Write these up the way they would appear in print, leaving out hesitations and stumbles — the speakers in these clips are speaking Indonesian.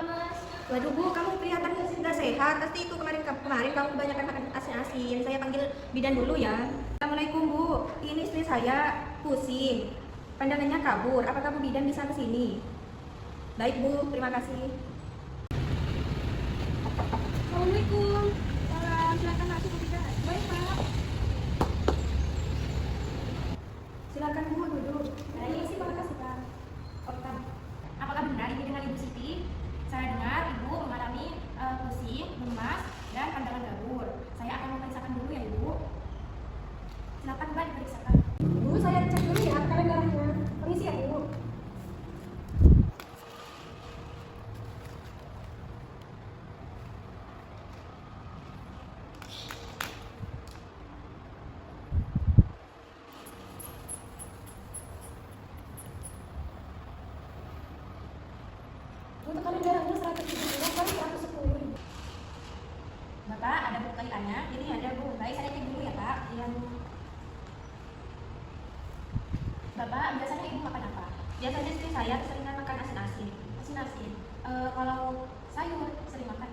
Mas. Waduh Bu, kamu kelihatan nggak sehat. Pasti itu kemarin kamu kebanyakan makan asin-asin. Saya panggil bidan dulu ya. Assalamualaikum Bu, ini istri saya pusing. Pandangannya kabur. Apakah Bu bidan bisa ke sini? Baik Bu, terima kasih. Assalamualaikum. Salam, silakan masuk Bu bidan. Baik Pak. Silakan Bu duduk. Nah, ini sih terima kasih Pak. Apakah benar ini dengan Ibu Siti? Saya dengar Ibu mengalami pusing, lemas, dan pandangan kabur. Saya akan memeriksakan dulu ya Ibu. Silakan Mbak diperiksakan. Bu, saya cek dulu ya tekanan darahnya. Permisi ya Bu. Bu, tekanan darahnya 170 kali 110. Bapak ada buku kaitannya? Ini ada Bu. Baik, saya cek dulu ya Pak. Iya Bu. Bapak biasanya Ibu makan apa? Biasanya istri saya keseringan makan asin-asin. Asin-asin. Kalau sayur sering makan?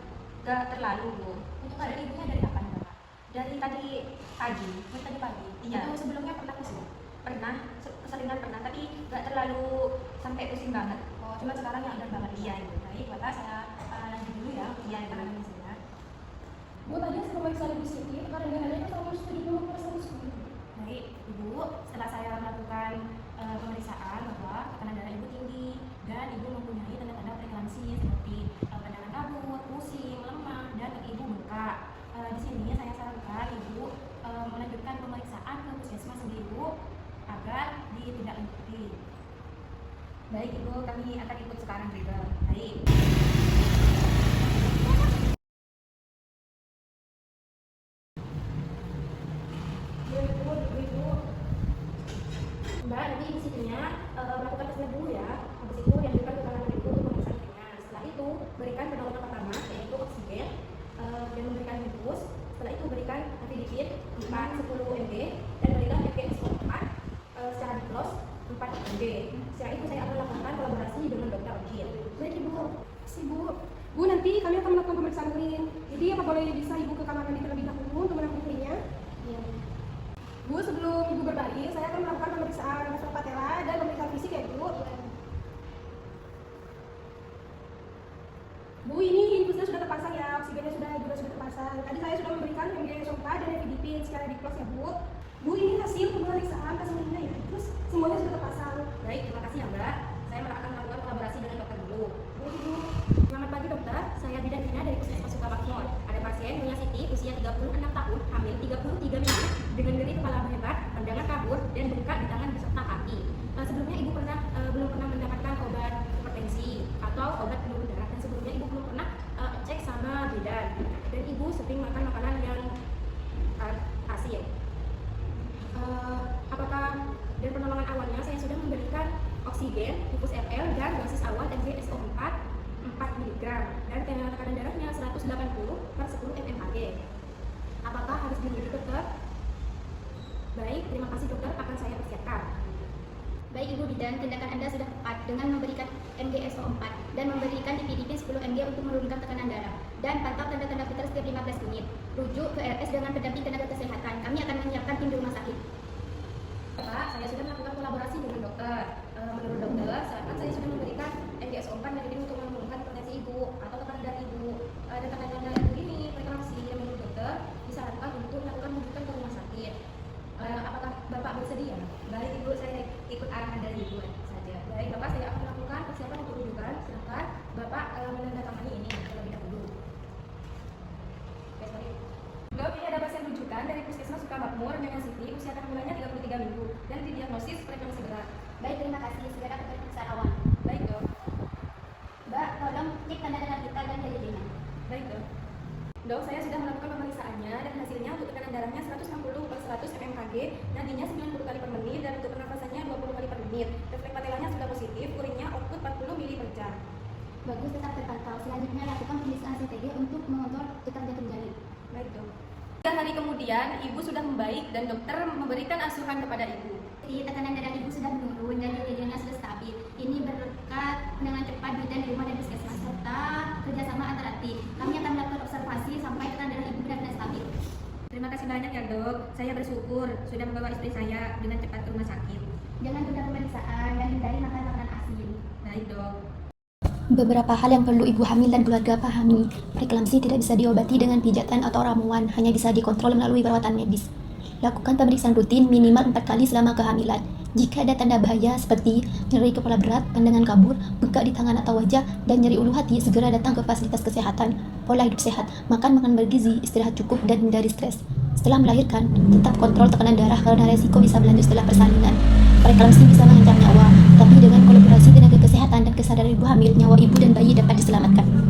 Gak terlalu Bu. Untuk badan Ibunya dari kapan Bapak? Dari tadi pagi. Dari tadi pagi. Iya. Itu sebelumnya pernah pusing? Pernah, keseringan pernah, tapi gak terlalu sampai pusing banget. Oh, cuma sekarang yang ada banget. Iya, Ibu. Baik, Bapak saya lanjut dulu ya. Iya, Ibu. Penanganan saya. Bu, tadi saya memeriksa Ibu Siti, tekanan darahnya itu 170 per 110. Baik, Ibu, setelah saya melakukan pemeriksaan bahwa tekanan darah Ibu tinggi dan Ibu mempunyai tanda-tanda preeklamsi seperti pandangan kabur, pusing, lemah, dan kaki Ibu bengkak. Di sini saya sarankan Ibu melanjutkan pemeriksaan ke puskesmas Ibu agar ditindaklanjuti. Baik Ibu, kami akan ikut sekarang juga. Baik. Mbak, nanti Ibu Sitinya melakukan tes lab dulu ya. Habis itu dianjurkan ke kanan Ibu untuk pemeriksaan ringan. Setelah itu berikan pendahuluan pertama yaitu oksigen dan memberikan infus. Setelah itu berikan antidikin 4 10 mg dan berikan MGSO 4 secara diplos 4 mg. Setelah itu saya akan melakukan kolaborasi dengan dokter Ojil. Baik Ibu. Si Bu. Bu, nanti kami akan melakukan pemeriksaan urin. Jadi apa boleh bisa Ibu ke kamar mandi terlebih dahulu untuk menampung urinnya? Iya. Bu, sebelum Ibu berbaring, saya akan melakukan pemeriksaan level patella dan pemeriksaan fisik ya Bu. Bu, ini infusnya sudah terpasang ya, oksigennya juga sudah terpasang. Tadi saya sudah memberikan MGSO4 dan Evidipin secara diplos ya Bu. Bu, ini hasil pemeriksaan keseluruhannya ya. Terus semuanya sudah terpasang. Baik, terima kasih ya Mbak. Saya akan melakukan kolaborasi dengan dokter dulu. Baik Ibu. Selamat pagi dokter, saya bidan Vina dari Puskesmas Sukamakmur. Ada pasien Nia Siti, usia 36 tahun, hamil 33 minggu, dengan nyeri kepala hebat, pandangan kabur, dan bengkak di tangan beserta kaki. Sebelumnya Ibu belum pernah mendapatkan obat hipertensi atau obat penurun darah, dan sebelumnya Ibu belum pernah cek sama bidan. Dan Ibu sering makan makanan yang asin. Apakah dan pertolongan awalnya saya sudah memberikan oksigen, infus RL, dan dosis awal MgSO4 4 mg dan tekanan darahnya 180 per 10 mmHg. Apakah harus dirujuk dokter? Baik, terima kasih dokter, akan saya persiapkan. Baik Ibu Bidan, tindakan Anda sudah tepat dengan memberikan MgSO4 dan memberikan dipidipin 10 mg untuk menurunkan tekanan darah dan pantau tanda-tanda vital setiap 15 menit. Rujuk ke RS dengan pendamping tenaga kesehatan. Kami akan menyiapkan tim di rumah sakit. Pak, saya sudah melakukan kolaborasi dengan dokter. Menurut dokter, saya sudah memberikan MgSO4 dan ini untuk menurunkan hipertensi Ibu atau tekanan darah Ibu. Dan tekanan darah Ibu ini preeklamsi, dan menurut dokter disarankan untuk melakukan rujukan ke rumah sakit. Apakah Bapak bersedia? Baik Ibu, saya ikut arahan dari Ibu saja. Baik, Bapak, saya akan melakukan persiapan untuk rujukan. Silakan Bapak menandatangani ini terlebih dahulu. Dok, ini ada pasien rujukan dari Puskesmas Sukamakmur dengan Siti, usia kandungannya 33 minggu dan didiagnosis preeklamsi berat. Baik, terima kasih. Segera ke pemeriksaan awal. Baik Dok. Mbak, tolong cek tanda-tanda vital dan diabetes. Baik Dok. Dok, saya sudah melakukan pemeriksaannya dan hasilnya untuk tekanan darahnya 160 per 100 mmHg, nadinya 90 kali per menit dan untuk pernafasannya 20 kali per menit. Refleks patelanya sudah positif, urinnya output 40 ml per jam. Bagus, tetap terpantau. Selanjutnya lakukan pemeriksaan CTG untuk mengontrol detak jantung jari. Baik Dok. 3 hari kemudian, Ibu sudah membaik dan dokter memberikan asuhan kepada Ibu. Jadi tekanan darah Ibu sudah menurun dan jadinya sudah stabil. Ini berkat dengan cepat bidan di rumah dan puskesmas serta diobati. Kami akan melakukan observasi sampai tekanan darah ibu benar-benar stabil. Terima kasih banyak ya dok, saya bersyukur sudah membawa istri saya dengan cepat ke rumah sakit. Jangan tunda pemeriksaan dan hindari makan makanan asin. Baik dok. Beberapa hal yang perlu ibu hamil dan keluarga pahami. Preeklamsi tidak bisa diobati dengan pijatan atau ramuan, hanya bisa dikontrol melalui perawatan medis. Lakukan pemeriksaan rutin minimal 4 kali selama kehamilan. Jika ada tanda bahaya seperti nyeri kepala berat, pandangan kabur, bengkak di tangan atau wajah, dan nyeri ulu hati, segera datang ke fasilitas kesehatan. Pola hidup sehat, makan makanan bergizi, istirahat cukup, dan hindari stres. Setelah melahirkan, tetap kontrol tekanan darah karena resiko bisa berlanjut setelah persalinan. Preeklamsi bisa mengancam nyawa, tapi dengan kolaborasi tenaga kesehatan dan kesadaran ibu hamil, nyawa ibu dan bayi dapat diselamatkan.